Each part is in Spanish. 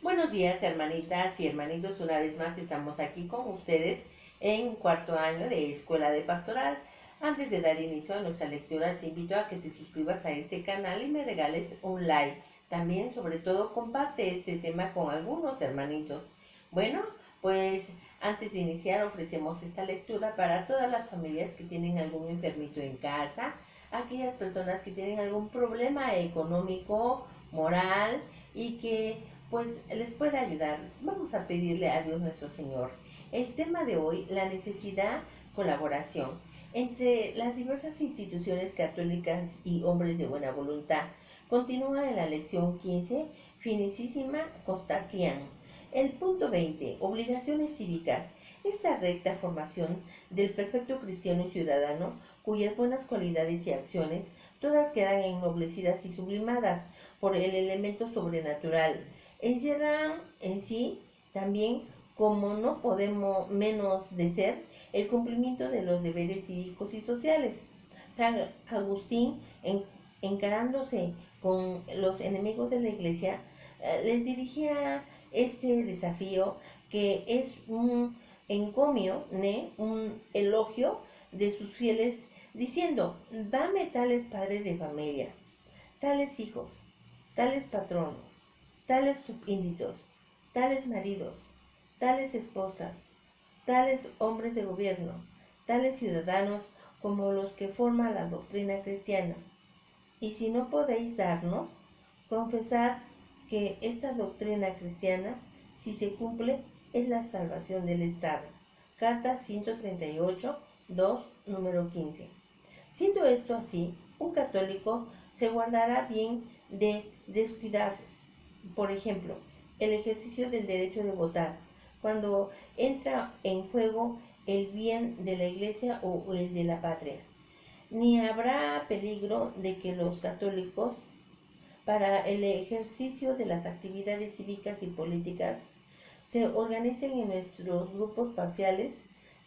Buenos días, hermanitas y hermanitos. Una vez más estamos aquí con ustedes en cuarto año de Escuela de Pastoral. Antes de dar inicio a nuestra lectura, te invito a que te suscribas a este canal y me regales un like. También, sobre todo, comparte este tema con algunos hermanitos. Bueno, pues antes de iniciar ofrecemos esta lectura para todas las familias que tienen algún enfermito en casa, aquellas personas que tienen algún problema económico, moral y que pues les puede ayudar. Vamos a pedirle a Dios nuestro Señor. El tema de hoy, la necesidad, colaboración entre las diversas instituciones católicas y hombres de buena voluntad. Continúa en la lección 15, Finicísima Constantian. El punto 20, obligaciones cívicas. Esta recta formación del perfecto cristiano y ciudadano, cuyas buenas cualidades y acciones todas quedan ennoblecidas y sublimadas por el elemento sobrenatural, encierran en sí también, como no podemos menos de ser, el cumplimiento de los deberes cívicos y sociales. San Agustín, encarándose con los enemigos de la iglesia, les dirigía este desafío, que es un encomio, un elogio de sus fieles, diciendo: dame tales padres de familia, tales hijos, tales patronos, tales subínditos, tales maridos, tales esposas, tales hombres de gobierno, tales ciudadanos como los que forman la doctrina cristiana. Y si no podéis darnos, confesad que esta doctrina cristiana, si se cumple, es la salvación del Estado. Carta 138, 2, número 15. Siendo esto así, un católico se guardará bien de descuidar, por ejemplo, el ejercicio del derecho de votar, cuando entra en juego el bien de la Iglesia o el de la patria. Ni habrá peligro de que los católicos, para el ejercicio de las actividades cívicas y políticas, se organicen en nuestros grupos parciales,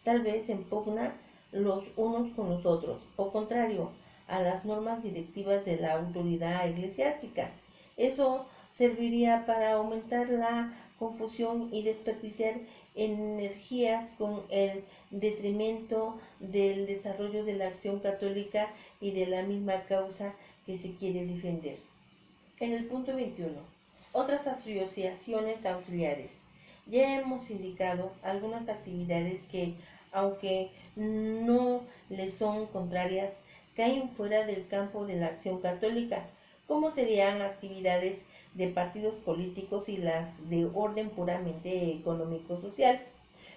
tal vez en pugna los unos con los otros, o contrario a las normas directivas de la autoridad eclesiástica. Eso serviría para aumentar la confusión y desperdiciar energías con el detrimento del desarrollo de la acción católica y de la misma causa que se quiere defender. En el punto 21, otras asociaciones auxiliares. Ya hemos indicado algunas actividades que, aunque no les son contrarias, caen fuera del campo de la acción católica, como serían actividades de partidos políticos y las de orden puramente económico-social.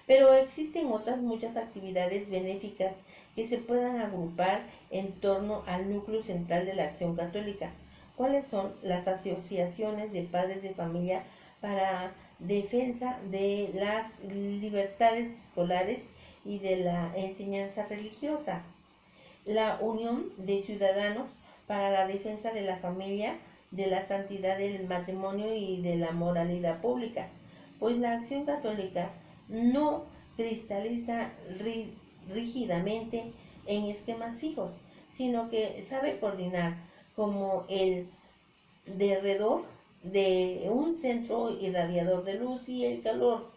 Pero existen otras muchas actividades benéficas que se puedan agrupar en torno al núcleo central de la acción católica. ¿Cuáles son las asociaciones de padres de familia para defensa de las libertades escolares y de la enseñanza religiosa? La Unión de Ciudadanos para la defensa de la familia, de la santidad del matrimonio y de la moralidad pública. Pues la acción católica no cristaliza rígidamente en esquemas fijos, sino que sabe coordinar como el derredor de un centro irradiador de luz y el calor.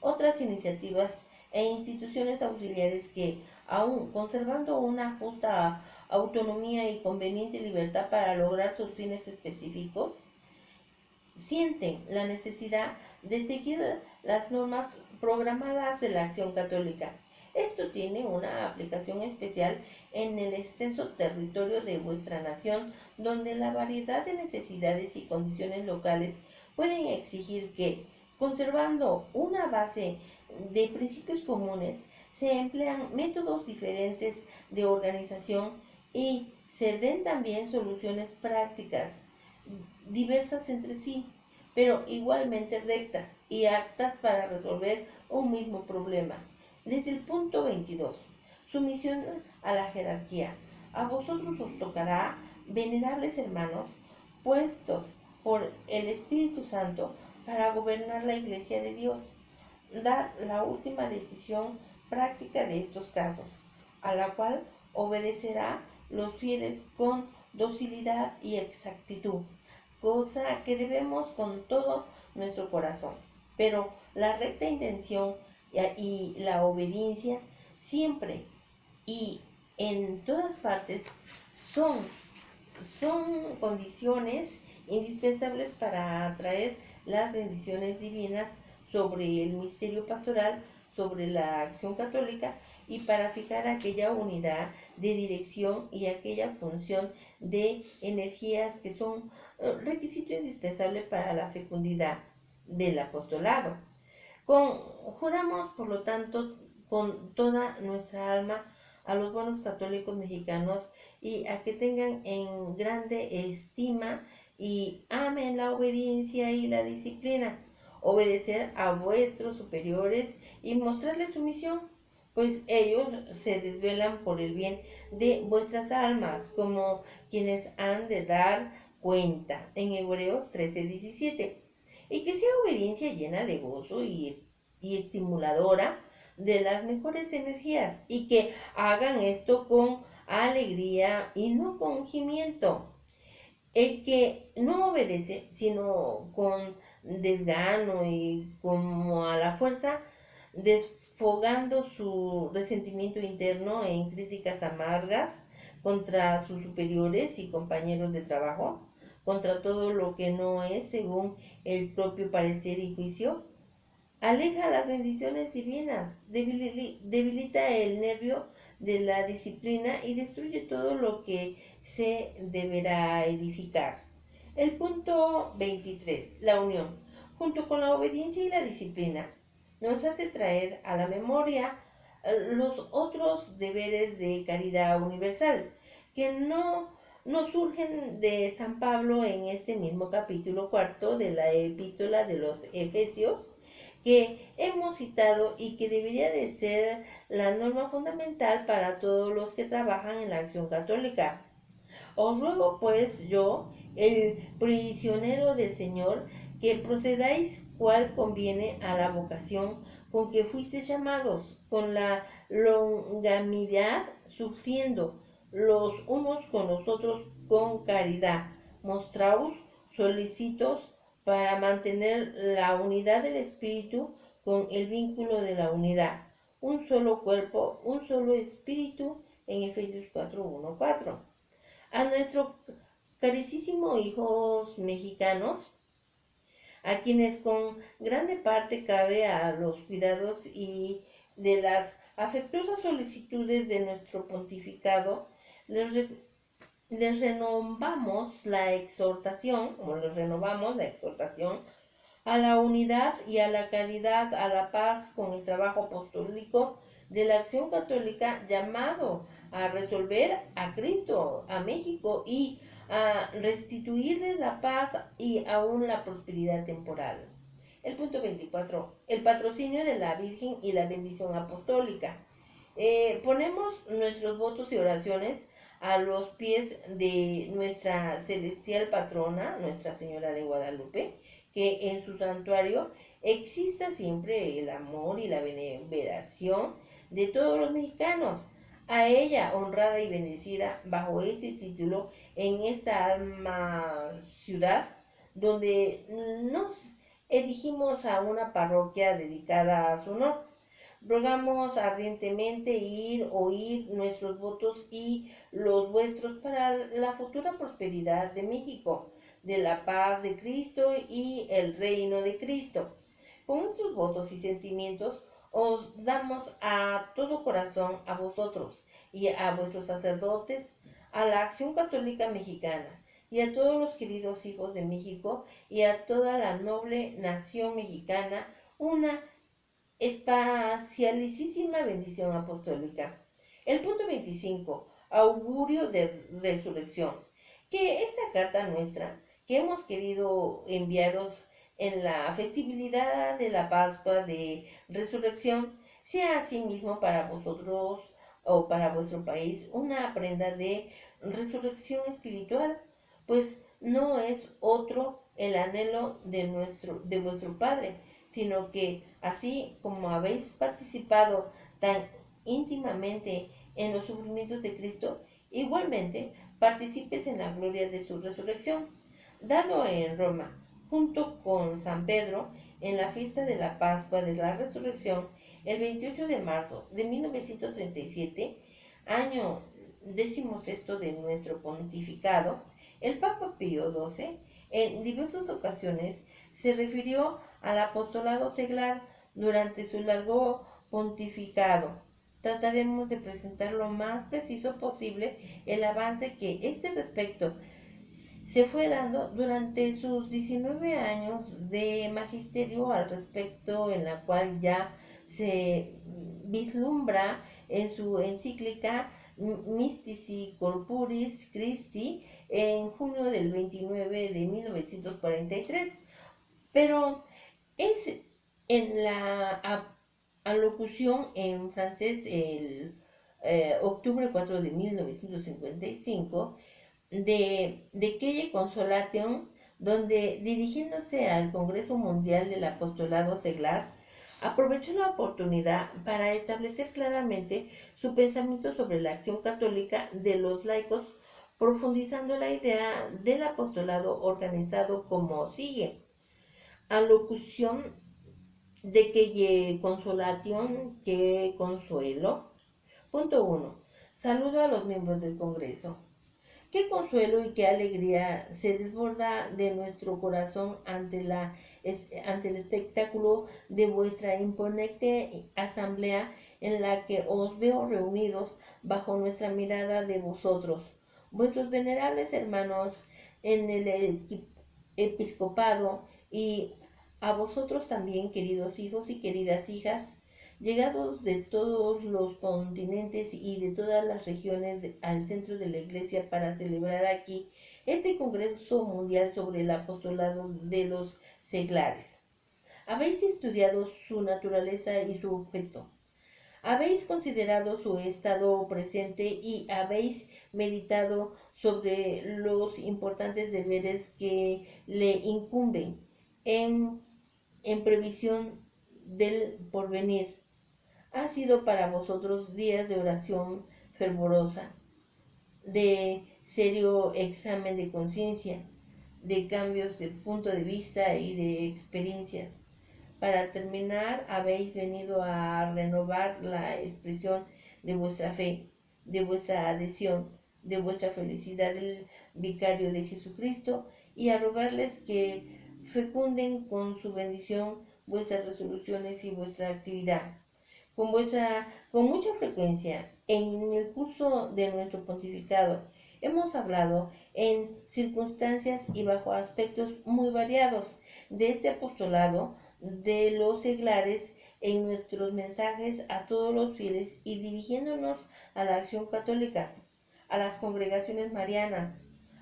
Otras iniciativas e instituciones auxiliares que, aun conservando una justa autonomía y conveniente libertad para lograr sus fines específicos, sienten la necesidad de seguir las normas programadas de la acción católica. Esto tiene una aplicación especial en el extenso territorio de vuestra nación, donde la variedad de necesidades y condiciones locales pueden exigir que, conservando una base de principios comunes, se emplean métodos diferentes de organización y se den también soluciones prácticas diversas entre sí, pero igualmente rectas y aptas para resolver un mismo problema. Desde el punto 22, sumisión a la jerarquía. A vosotros os tocará, venerables hermanos, puestos por el Espíritu Santo para gobernar la Iglesia de Dios, dar la última decisión práctica de estos casos, a la cual obedecerá los fieles con docilidad y exactitud, cosa que debemos con todo nuestro corazón. Pero la recta intención y la obediencia siempre y en todas partes son, son condiciones indispensables para atraer las bendiciones divinas sobre el misterio pastoral, sobre la acción católica y para fijar aquella unidad de dirección y aquella función de energías que son requisito indispensable para la fecundidad del apostolado. Juramos, por lo tanto, con toda nuestra alma a los buenos católicos mexicanos y a que tengan en grande estima y amen la obediencia y la disciplina, obedecer a vuestros superiores y mostrarles su misión, pues ellos se desvelan por el bien de vuestras almas, como quienes han de dar cuenta, en Hebreos 13:17, y que sea obediencia llena de gozo y estimuladora de las mejores energías, y que hagan esto con alegría y no con gimiento. El que no obedece, sino con desgano y como a la fuerza, desfogando su resentimiento interno en críticas amargas contra sus superiores y compañeros de trabajo, contra todo lo que no es según el propio parecer y juicio, aleja las bendiciones divinas, debilita el nervio de la disciplina y destruye todo lo que se deberá edificar. El punto 23, la unión, junto con la obediencia y la disciplina, nos hace traer a la memoria los otros deberes de caridad universal, que no surgen de San Pablo en este mismo capítulo cuarto de la epístola de los Efesios, que hemos citado y que debería de ser la norma fundamental para todos los que trabajan en la acción católica. Os ruego pues yo, el prisionero del Señor, que procedáis cual conviene a la vocación con que fuisteis llamados, con la longanimidad, sufriendo los unos con los otros con caridad. Mostraos solicitos para mantener la unidad del Espíritu con el vínculo de la unidad. Un solo cuerpo, un solo Espíritu, en Efesios 4:1-4. A nuestros carísimos hijos mexicanos, a quienes con grande parte cabe a los cuidados y de las afectuosas solicitudes de nuestro pontificado, les, les renovamos la exhortación, a la unidad y a la caridad, a la paz con el trabajo apostólico de la acción católica, llamado a resolver a Cristo, a México y a restituirles la paz y aún la prosperidad temporal. El punto 24, el patrocinio de la Virgen y la bendición apostólica. Ponemos nuestros votos y oraciones a los pies de nuestra celestial patrona, Nuestra Señora de Guadalupe, que en su santuario exista siempre el amor y la veneración de todos los mexicanos. A ella, honrada y bendecida bajo este título, en esta alma ciudad, donde nos erigimos a una parroquia dedicada a su honor. Rogamos ardientemente oír nuestros votos y los vuestros para la futura prosperidad de México, de la paz de Cristo y el reino de Cristo. Con estos votos y sentimientos os damos a todo corazón a vosotros y a vuestros sacerdotes, a la Acción Católica Mexicana y a todos los queridos hijos de México y a toda la noble nación mexicana una espacialísima bendición apostólica. El punto 25, augurio de resurrección. Que esta carta nuestra, que hemos querido enviaros en la festividad de la Pascua de Resurrección, sea asimismo para vosotros o para vuestro país una prenda de resurrección espiritual, pues no es otro el anhelo de vuestro Padre, sino que así como habéis participado tan íntimamente en los sufrimientos de Cristo, igualmente participes en la gloria de su resurrección. dado en Roma, junto con San Pedro, en la fiesta de la Pascua de la Resurrección, el 28 de marzo de 1937, año 16 de nuestro pontificado, el Papa Pío XII en diversas ocasiones se refirió al apostolado seglar durante su largo pontificado. Trataremos de presentar lo más preciso posible el avance que este respecto se fue dando durante sus 19 años de magisterio al respecto, en la cual ya se vislumbra en su encíclica Mystici Corporis Christi en junio del 29 de 1943. Pero es en la alocución en francés el octubre 4 de 1955 de Kelle Consolation, donde dirigiéndose al Congreso Mundial del Apostolado Seglar, aprovechó la oportunidad para establecer claramente su pensamiento sobre la acción católica de los laicos, profundizando la idea del apostolado organizado como sigue. Alocución de Kelle Consolation, que consuelo. Punto 1. Saludo a los miembros del Congreso. Qué consuelo y qué alegría se desborda de nuestro corazón ante el espectáculo de vuestra imponente asamblea en la que os veo reunidos bajo nuestra mirada de vosotros, vuestros venerables hermanos en el episcopado, y a vosotros también, queridos hijos y queridas hijas, llegados de todos los continentes y de todas las regiones al centro de la Iglesia para celebrar aquí este Congreso Mundial sobre el Apostolado de los Seglares. Habéis estudiado su naturaleza y su objeto. Habéis considerado su estado presente y habéis meditado sobre los importantes deberes que le incumben en, en previsión del porvenir. Ha sido para vosotros días de oración fervorosa, de serio examen de conciencia, de cambios de punto de vista y de experiencias. Para terminar, habéis venido a renovar la expresión de vuestra fe, de vuestra adhesión, de vuestra felicidad del vicario de Jesucristo, y a rogarles que fecunden con su bendición vuestras resoluciones y vuestra actividad. Con mucha frecuencia en el curso de nuestro pontificado hemos hablado en circunstancias y bajo aspectos muy variados de este apostolado de los seglares en nuestros mensajes a todos los fieles y dirigiéndonos a la acción católica, a las congregaciones marianas,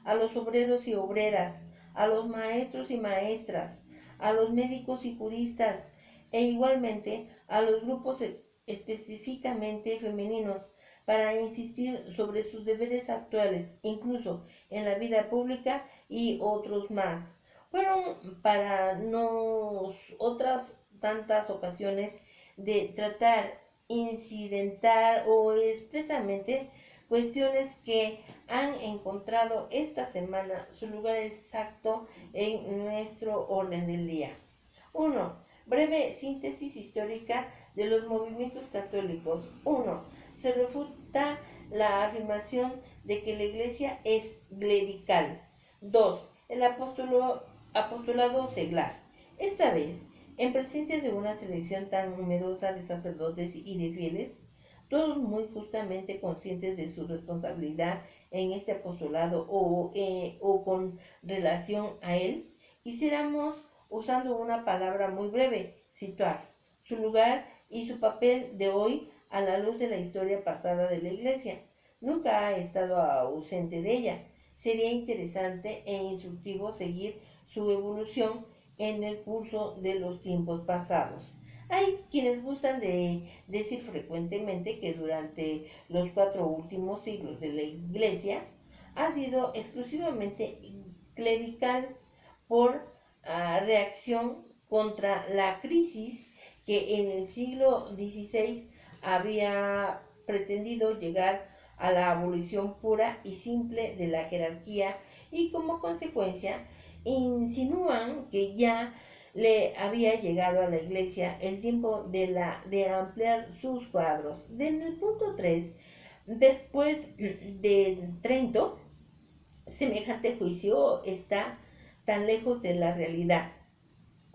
a los obreros y obreras, a los maestros y maestras, a los médicos y juristas, e igualmente a los grupos específicamente femeninos, para insistir sobre sus deberes actuales, incluso en la vida pública, y otros más. Fueron para nos otras tantas ocasiones de tratar incidental o expresamente cuestiones que han encontrado esta semana su lugar exacto en nuestro orden del día. 1. Breve síntesis histórica de los movimientos católicos. 1. Se refuta la afirmación de que la Iglesia es clerical. 2. El apostolado seglar. Esta vez, en presencia de una selección tan numerosa de sacerdotes y de fieles, todos muy justamente conscientes de su responsabilidad en este apostolado o con relación a él, quisiéramos, usando una palabra muy breve, situar su lugar y su papel de hoy a la luz de la historia pasada de la Iglesia. Nunca ha estado ausente de ella. Sería interesante e instructivo seguir su evolución en el curso de los tiempos pasados. Hay quienes gustan de decir frecuentemente que durante los 4 últimos siglos de la Iglesia ha sido exclusivamente clerical por reacción contra la crisis que en el siglo XVI había pretendido llegar a la abolición pura y simple de la jerarquía, y como consecuencia insinúan que ya le había llegado a la iglesia el tiempo de ampliar sus cuadros. En el punto 3, después de Trento, semejante juicio está tan lejos de la realidad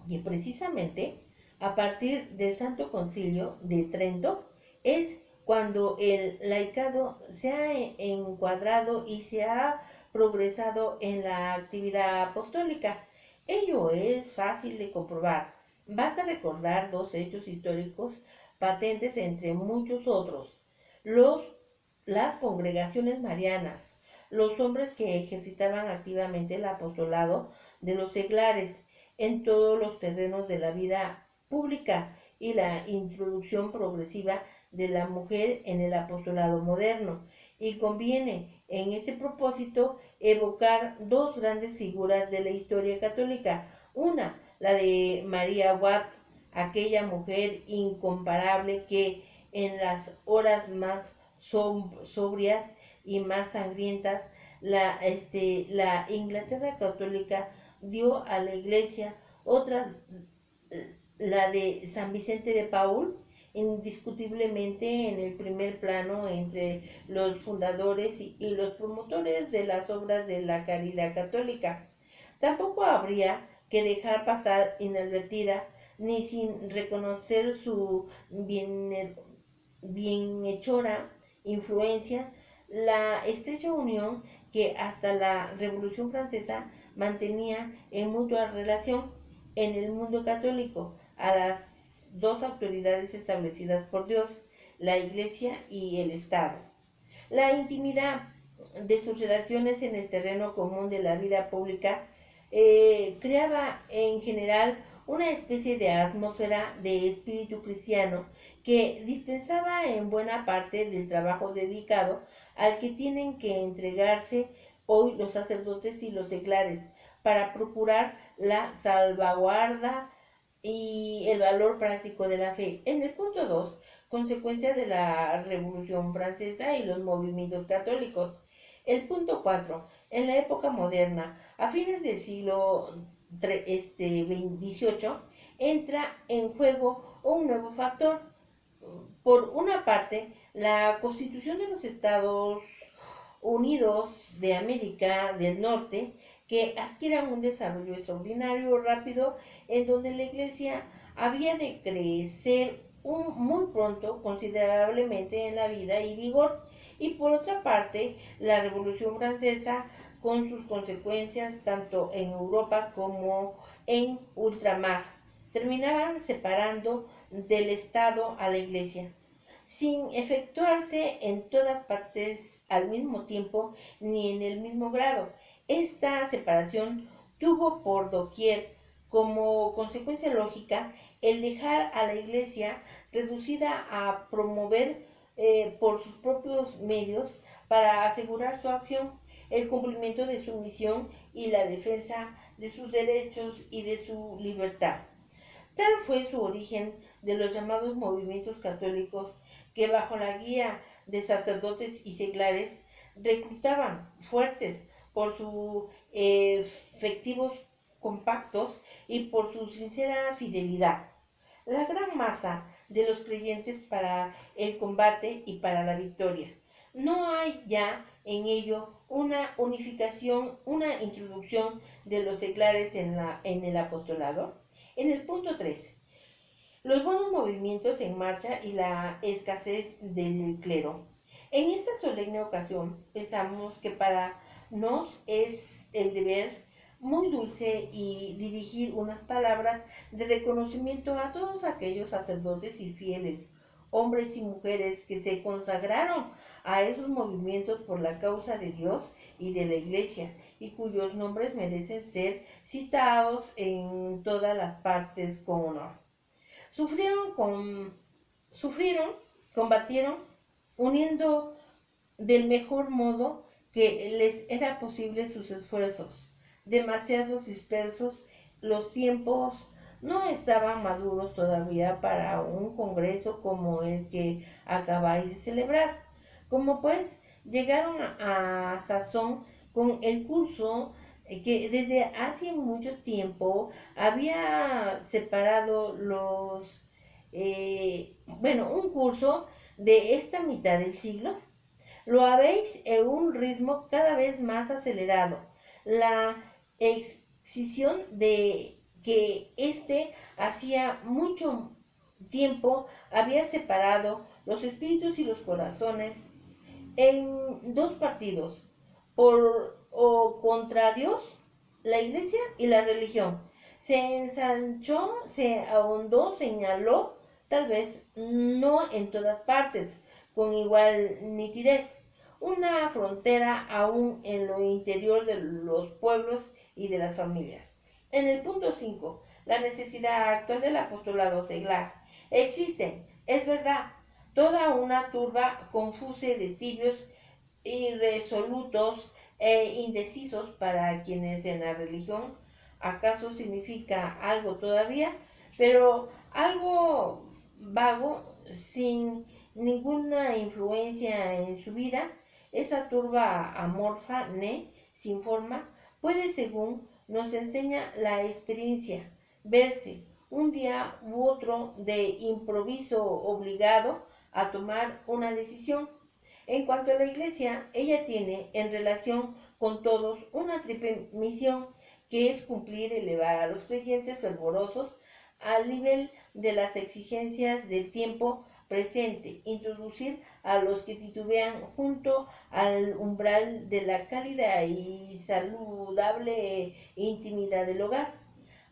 que precisamente a partir del Santo Concilio de Trento es cuando el laicado se ha encuadrado y se ha progresado en la actividad apostólica. Ello es fácil de comprobar. Basta recordar dos hechos históricos patentes entre muchos otros. Los, las congregaciones marianas, los hombres que ejercitaban activamente el apostolado de los seglares en todos los terrenos de la vida pública y la introducción progresiva de la mujer en el apostolado moderno. Y conviene en este propósito evocar dos grandes figuras de la historia católica. Una, la de María Watt, aquella mujer incomparable que en las horas más sobrias y más sangrientas la Inglaterra católica dio a la iglesia. Otra, la de San Vicente de Paul, indiscutiblemente en el primer plano entre los fundadores y los promotores de las obras de la caridad católica. Tampoco habría que dejar pasar inadvertida ni sin reconocer su bienhechora influencia la estrecha unión que hasta la Revolución Francesa mantenía en mutua relación en el mundo católico a las dos autoridades establecidas por Dios, la Iglesia y el Estado. La intimidad de sus relaciones en el terreno común de la vida pública creaba en general una especie de atmósfera de espíritu cristiano que dispensaba en buena parte del trabajo dedicado al que tienen que entregarse hoy los sacerdotes y los seglares para procurar la salvaguarda y el valor práctico de la fe. En el punto 2, consecuencia de la Revolución Francesa y los movimientos católicos. El punto 4, en la época moderna, a fines del siglo XVIII, entra en juego un nuevo factor. Por una parte, la Constitución de los Estados Unidos de América del Norte, que adquieran un desarrollo extraordinario, rápido, en donde la Iglesia había de crecer muy pronto, considerablemente en la vida y vigor. Y por otra parte, la Revolución Francesa, con sus consecuencias tanto en Europa como en ultramar, terminaban separando del Estado a la Iglesia, sin efectuarse en todas partes al mismo tiempo ni en el mismo grado. Esta separación tuvo por doquier como consecuencia lógica el dejar a la Iglesia reducida a promover por sus propios medios para asegurar su acción, el cumplimiento de su misión y la defensa de sus derechos y de su libertad. Tal fue su origen de los llamados movimientos católicos que bajo la guía de sacerdotes y seglares reclutaban fuertes por sus efectivos compactos y por su sincera fidelidad. La gran masa de los creyentes para el combate y para la victoria. No hay ya en ello una unificación, una introducción de los seglares en el apostolado. En el punto 3, los buenos movimientos en marcha y la escasez del clero. En esta solemne ocasión pensamos que para nos es el deber muy dulce y dirigir unas palabras de reconocimiento a todos aquellos sacerdotes y fieles, hombres y mujeres que se consagraron a esos movimientos por la causa de Dios y de la Iglesia, y cuyos nombres merecen ser citados en todas las partes con honor. Sufrieron, sufrieron, combatieron, uniendo del mejor modo que les era posible sus esfuerzos. Demasiados dispersos, los tiempos no estaban maduros todavía para un congreso como el que acabáis de celebrar. Como pues llegaron a sazón con el curso que desde hace mucho tiempo había separado un curso de esta mitad del siglo. Lo habéis en un ritmo cada vez más acelerado. La excisión de que hacía mucho tiempo había separado los espíritus y los corazones en dos partidos, por o contra Dios, la iglesia y la religión. Se ensanchó, se ahondó, señaló, tal vez no en todas partes, con igual nitidez, una frontera aún en lo interior de los pueblos y de las familias. En el punto 5, la necesidad actual del apostolado seglar. Existe, es verdad, toda una turba confusa de tibios, irresolutos e indecisos para quienes en la religión acaso significa algo todavía, pero algo vago, sin ninguna influencia en su vida. Esa turba amorfa, sin forma, puede, según nos enseña la experiencia, verse un día u otro de improviso obligado a tomar una decisión. En cuanto a la iglesia, ella tiene en relación con todos una triple misión, que es cumplir, elevar a los creyentes fervorosos al nivel de las exigencias del tiempo presente, introducir a los que titubean junto al umbral de la cálida y saludable intimidad del hogar,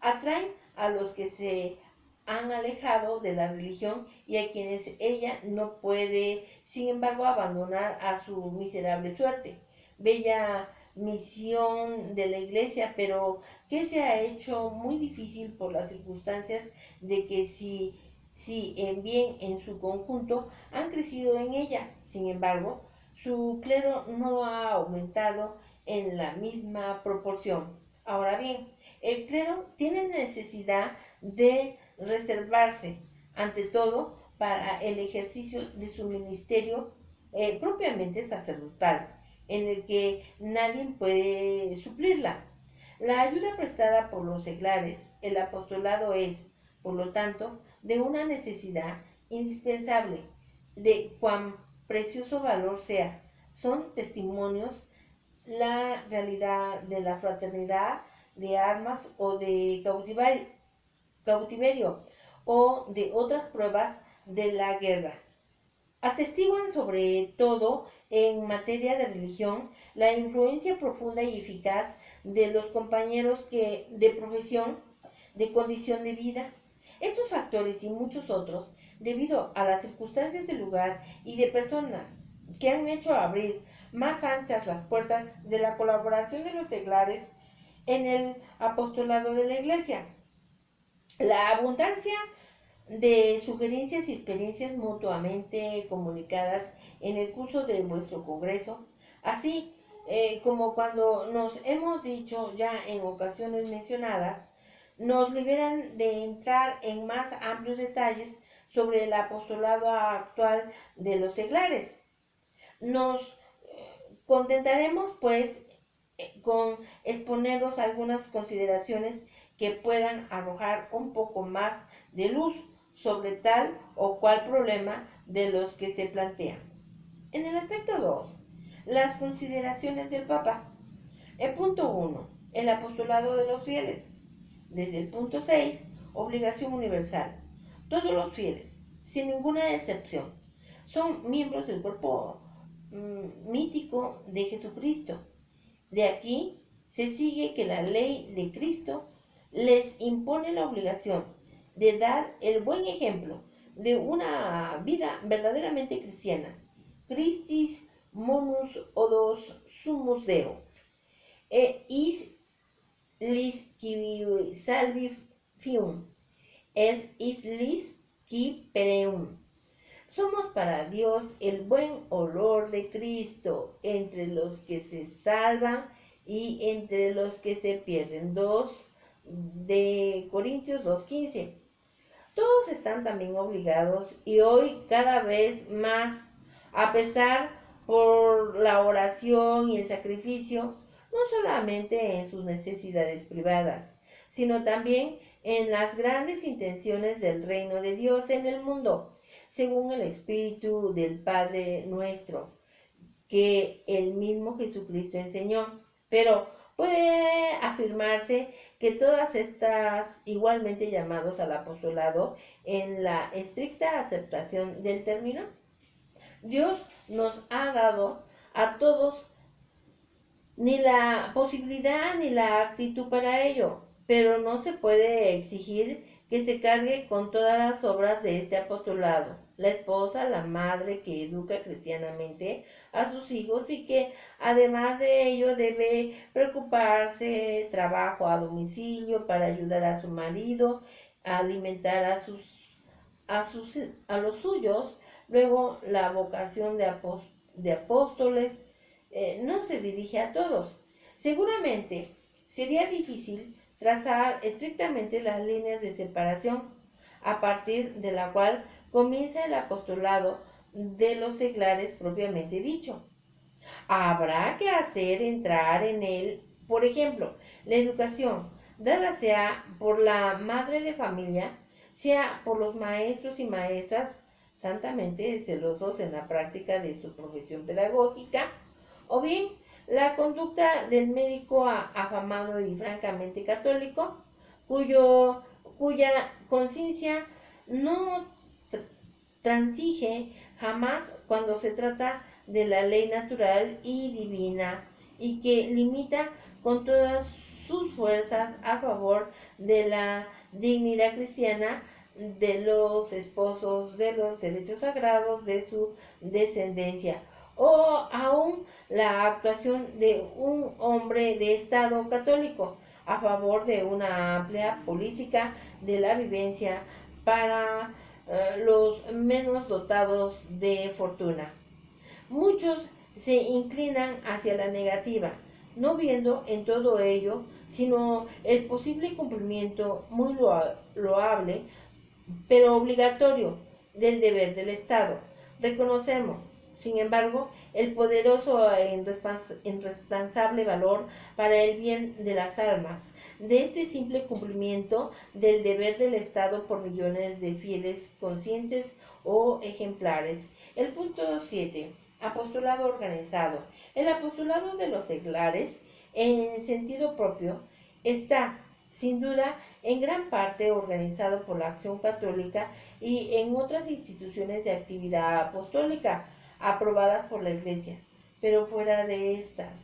atraen a los que se han alejado de la religión y a quienes ella no puede, sin embargo, abandonar a su miserable suerte. Bella misión de la iglesia, pero que se ha hecho muy difícil por las circunstancias de que si en bien en su conjunto han crecido en ella, sin embargo, su clero no ha aumentado en la misma proporción. Ahora bien, el clero tiene necesidad de reservarse, ante todo, para el ejercicio de su ministerio propiamente sacerdotal, en el que nadie puede suplirla. La ayuda prestada por los seglares, el apostolado es, por lo tanto, de una necesidad indispensable, de cuán precioso valor sea. Son testimonios la realidad de la fraternidad, de armas o de cautiverio o de otras pruebas de la guerra. Atestiguan sobre todo en materia de religión la influencia profunda y eficaz de los compañeros que de profesión, de condición de vida. Estos factores y muchos otros, debido a las circunstancias del lugar y de personas que han hecho abrir más anchas las puertas de la colaboración de los seglares en el apostolado de la iglesia. La abundancia de sugerencias y experiencias mutuamente comunicadas en el curso de vuestro congreso, así como cuando nos hemos dicho ya en ocasiones mencionadas, nos liberan de entrar en más amplios detalles sobre el apostolado actual de los seglares. Nos contentaremos, pues, con exponeros algunas consideraciones que puedan arrojar un poco más de luz sobre tal o cual problema de los que se plantean. En el aspecto 2, las consideraciones del Papa. El punto 1, el apostolado de los fieles. Desde el punto 6, obligación universal. Todos los fieles, sin ninguna excepción, son miembros del cuerpo mítico de Jesucristo. De aquí se sigue que la ley de Cristo les impone la obligación de dar el buen ejemplo de una vida verdaderamente cristiana. Christis monus odos sumus Deo. Is lis qui salvi fium, et is lis qui pereum. Somos para Dios el buen olor de Cristo entre los que se salvan y entre los que se pierden. 2 de Corintios 2:15. Todos están también obligados y hoy cada vez más, a pesar por la oración y el sacrificio, no solamente en sus necesidades privadas, sino también en las grandes intenciones del reino de Dios en el mundo, según el Espíritu del Padre nuestro, que el mismo Jesucristo enseñó. Pero puede afirmarse que todas estas igualmente llamados al apostolado en la estricta aceptación del término. Dios nos ha dado a todos ni la posibilidad ni la actitud para ello, pero no se puede exigir que se cargue con todas las obras de este apostolado. La esposa, la madre que educa cristianamente a sus hijos y que además de ello debe preocuparse, trabajo a domicilio para ayudar a su marido, a alimentar a los suyos. Luego la vocación de apóstoles no se dirige a todos. Seguramente sería difícil trazar estrictamente las líneas de separación a partir de la cual comienza el apostolado de los seglares propiamente dicho. Habrá que hacer entrar en él, por ejemplo, la educación, dada sea por la madre de familia, sea por los maestros y maestras santamente celosos en la práctica de su profesión pedagógica, o bien la conducta del médico afamado y francamente católico, cuya conciencia no transige jamás cuando se trata de la ley natural y divina y que limita con todas sus fuerzas a favor de la dignidad cristiana de los esposos, de los derechos sagrados de su descendencia, o aún la actuación de un hombre de Estado católico a favor de una amplia política de la vivencia para los menos dotados de fortuna. Muchos se inclinan hacia la negativa, no viendo en todo ello sino el posible cumplimiento muy loable, pero obligatorio, del deber del Estado. Reconocemos, sin embargo, el poderoso e irresponsable valor para el bien de las almas de este simple cumplimiento del deber del Estado por millones de fieles conscientes o ejemplares. El punto 7. Apostolado organizado. El apostolado de los seglares, en sentido propio, está, sin duda, en gran parte organizado por la Acción Católica y en otras instituciones de actividad apostólica aprobadas por la Iglesia. Pero fuera de estas,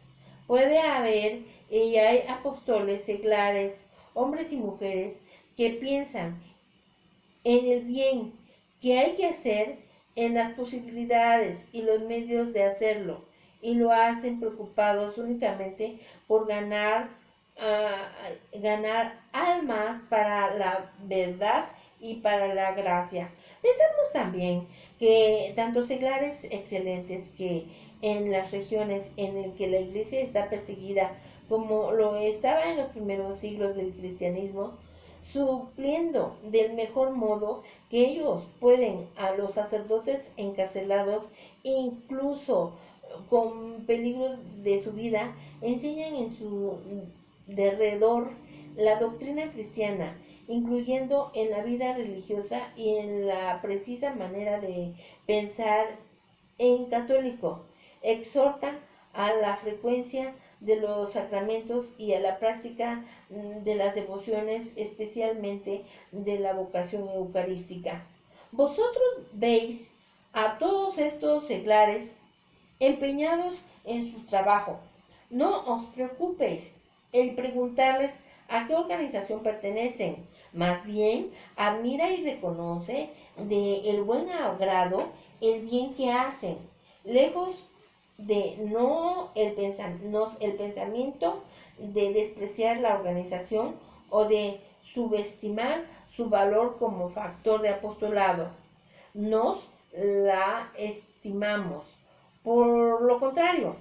puede haber y hay apóstoles seglares, hombres y mujeres, que piensan en el bien que hay que hacer, en las posibilidades y los medios de hacerlo, y lo hacen preocupados únicamente por ganar almas para la verdad y para la gracia. Pensamos también que tanto seglares excelentes que en las regiones en las que la iglesia está perseguida, como lo estaba en los primeros siglos del cristianismo, supliendo del mejor modo que ellos pueden a los sacerdotes encarcelados, incluso con peligro de su vida, enseñan en su derredor la doctrina cristiana, incluyendo en la vida religiosa y en la precisa manera de pensar en católico. Exhortan a la frecuencia de los sacramentos y a la práctica de las devociones, especialmente de la vocación eucarística. Vosotros veis a todos estos seglares empeñados en su trabajo. No os preocupéis en preguntarles a qué organización pertenecen. Más bien, admira y reconoce de el buen agrado el bien que hacen, lejos de el pensamiento de despreciar la organización o de subestimar su valor como factor de apostolado. Nos la estimamos, por lo contrario,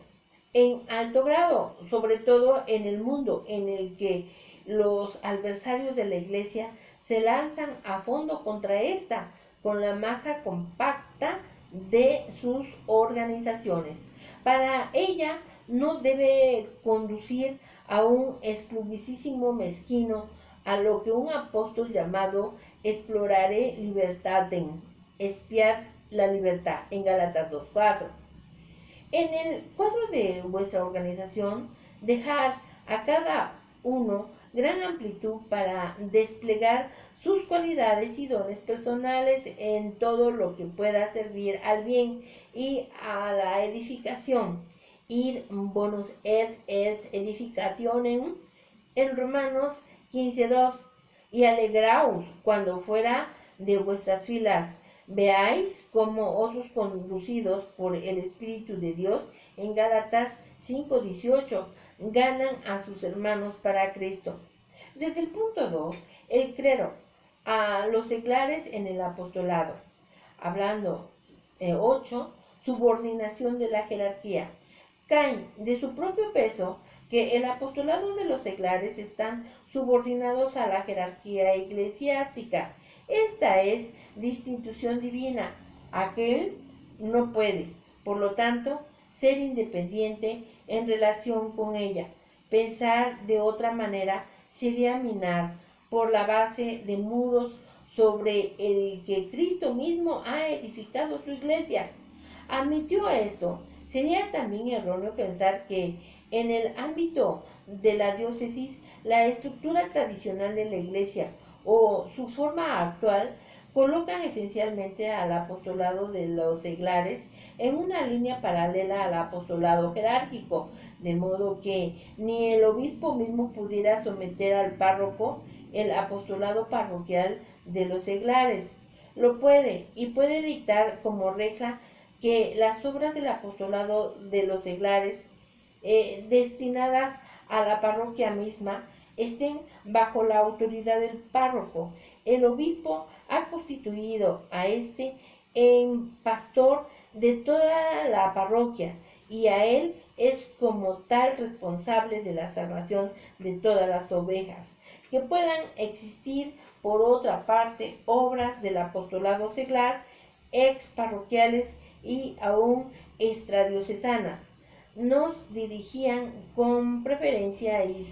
en alto grado, sobre todo en el mundo en el que los adversarios de la Iglesia se lanzan a fondo contra esta con la masa compacta de sus organizaciones. Para ella no debe conducir a un exclusivísimo mezquino, a lo que un apóstol llamado explorare libertatem, espiar la libertad, en Gálatas 2:4. En el cuadro de vuestra organización, dejar a cada uno gran amplitud para desplegar sus cualidades y dones personales en todo lo que pueda servir al bien y a la edificación. Id bonus et edificationem en Romanos 15:2. Y alegraos cuando fuera de vuestras filas veáis como otros conducidos por el Espíritu de Dios en Gálatas 5:18 ganan a sus hermanos para Cristo. Desde el punto 2, el clero, a los seglares en el apostolado. Hablando 8, subordinación de la jerarquía. Caen de su propio peso que el apostolado de los seglares están subordinados a la jerarquía eclesiástica. Esta es distinción divina. Aquel no puede, por lo tanto, ser independiente en relación con ella. Pensar de otra manera sería minar por la base de muros sobre el que Cristo mismo ha edificado su iglesia. Admitió esto. Sería también erróneo pensar que en el ámbito de la diócesis, la estructura tradicional de la iglesia o su forma actual colocan esencialmente al apostolado de los seglares en una línea paralela al apostolado jerárquico, de modo que ni el obispo mismo pudiera someter al párroco el apostolado parroquial de los seglares. Lo puede y puede dictar como regla que las obras del apostolado de los seglares destinadas a la parroquia misma estén bajo la autoridad del párroco. El obispo ha constituido a este en pastor de toda la parroquia y a él es como tal responsable de la salvación de todas las ovejas. Que puedan existir, por otra parte, obras del apostolado seglar, ex parroquiales y aún extradiocesanas, nos dirigían con preferencia y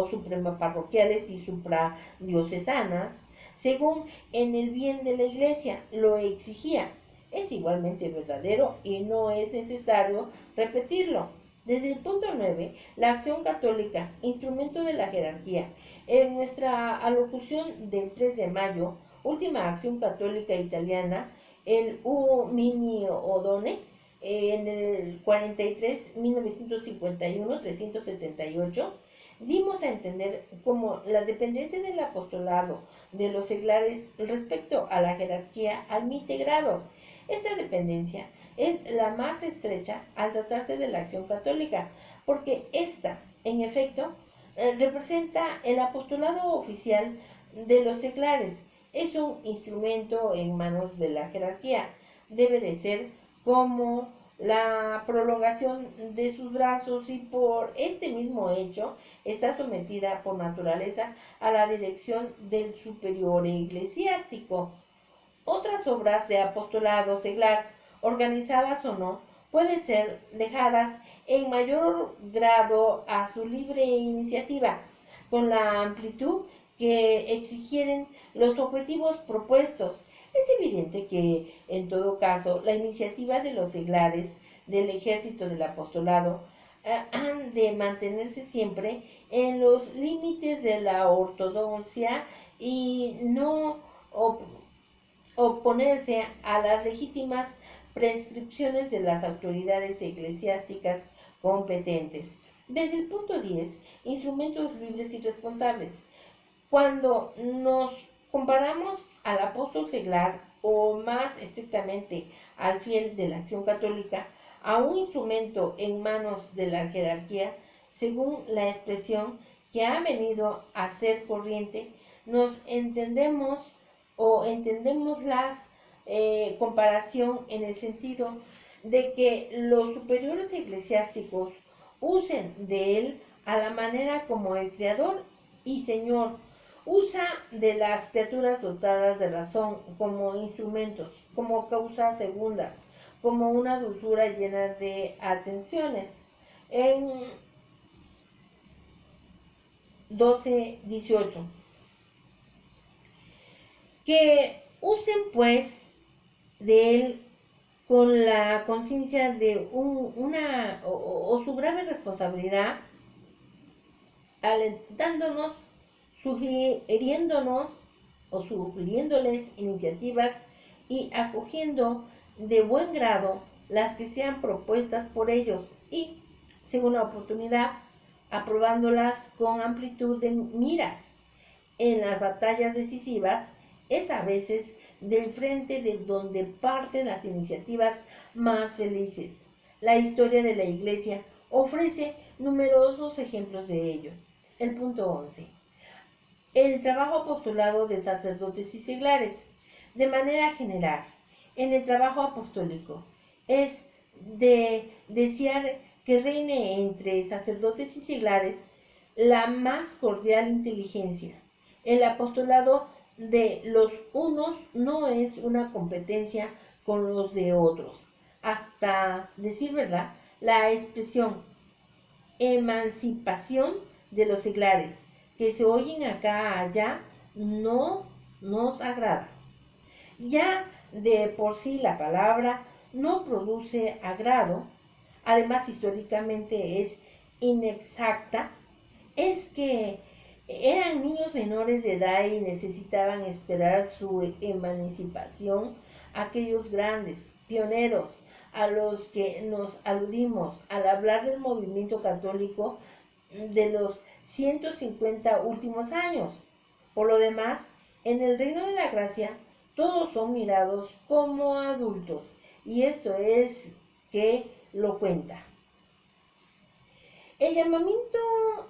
supremaparroquiales y supradiocesanas, según en el bien de la iglesia lo exigía. Es igualmente verdadero y no es necesario repetirlo. Desde el punto 9, la acción católica, instrumento de la jerarquía. En nuestra alocución del 3 de mayo, última acción católica italiana, el Uomini Odone, en el 43, 1951, 378, dimos a entender cómo la dependencia del apostolado de los seglares respecto a la jerarquía admite grados. Esta dependencia es la más estrecha al tratarse de la acción católica, porque esta, en efecto, representa el apostolado oficial de los seglares. Es un instrumento en manos de la jerarquía. Debe de ser como la prolongación de sus brazos y por este mismo hecho está sometida por naturaleza a la dirección del superior eclesiástico. Otras obras de apostolado seglar, organizadas o no, pueden ser dejadas en mayor grado a su libre iniciativa, con la amplitud que exigieren los objetivos propuestos. Es evidente que, en todo caso, la iniciativa de los seglares del ejército del apostolado han de mantenerse siempre en los límites de la ortodoxia y no oponerse a las legítimas prescripciones de las autoridades eclesiásticas competentes. Desde el punto 10, instrumentos libres y responsables. Cuando nos comparamos al apóstol seglar o más estrictamente al fiel de la acción católica, a un instrumento en manos de la jerarquía, según la expresión que ha venido a ser corriente, nos entendemos la comparación en el sentido de que los superiores eclesiásticos usen de él a la manera como el Creador y Señor usa de las criaturas dotadas de razón como instrumentos, como causas segundas, como una dulzura llena de atenciones. en 12:18. Que usen pues de él con la conciencia de una o su grave responsabilidad, alentándonos, sugiriéndonos o sugiriéndoles iniciativas y acogiendo de buen grado las que sean propuestas por ellos y, según la oportunidad, aprobándolas con amplitud de miras. En las batallas decisivas es a veces del frente de donde parten las iniciativas más felices. La historia de la Iglesia ofrece numerosos ejemplos de ello. El punto 11. El trabajo apostolado de sacerdotes y seglares. De manera general, en el trabajo apostólico es de desear que reine entre sacerdotes y seglares la más cordial inteligencia. El apostolado de los unos no es una competencia con los de otros. Hasta decir verdad, la expresión emancipación de los seglares que se oyen acá allá no nos agrada. Ya de por sí la palabra no produce agrado, además históricamente es inexacta, es que eran niños menores de edad y necesitaban esperar su emancipación aquellos grandes pioneros a los que nos aludimos al hablar del movimiento católico de los 150 últimos años. Por lo demás, en el reino de la gracia, todos son mirados como adultos, y esto es que lo cuenta. El llamamiento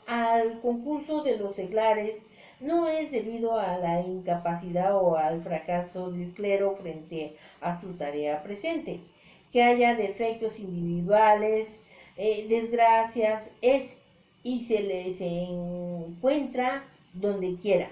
al concurso de los seglares no es debido a la incapacidad o al fracaso del clero frente a su tarea presente. Que haya defectos individuales, desgracias, es y se les encuentra donde quiera.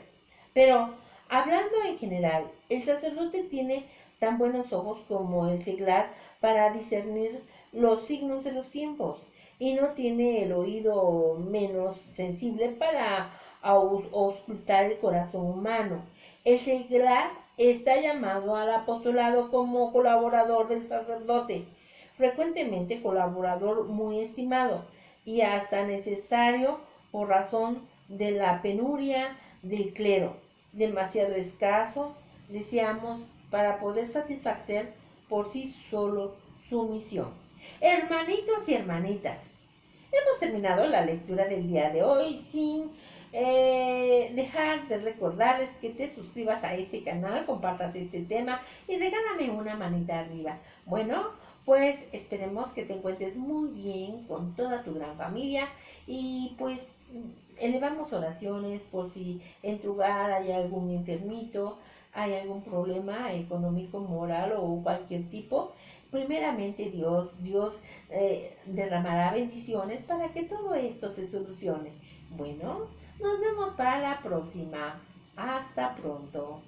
Pero hablando en general, el sacerdote tiene tan buenos ojos como el seglar para discernir los signos de los tiempos y no tiene el oído menos sensible para auscultar el corazón humano. El seglar está llamado al apostolado como colaborador del sacerdote, frecuentemente colaborador muy estimado y hasta necesario por razón de la penuria del clero, demasiado escaso, deseamos, para poder satisfacer por sí solo su misión. Hermanitos y hermanitas, hemos terminado la lectura del día de hoy sin dejar de recordarles que te suscribas a este canal, compartas este tema y regálame una manita arriba. Bueno, pues esperemos que te encuentres muy bien con toda tu gran familia y pues elevamos oraciones por si en tu hogar hay algún enfermito, hay algún problema económico, moral o cualquier tipo. Primeramente Dios derramará bendiciones para que todo esto se solucione. Bueno, nos vemos para la próxima. Hasta pronto.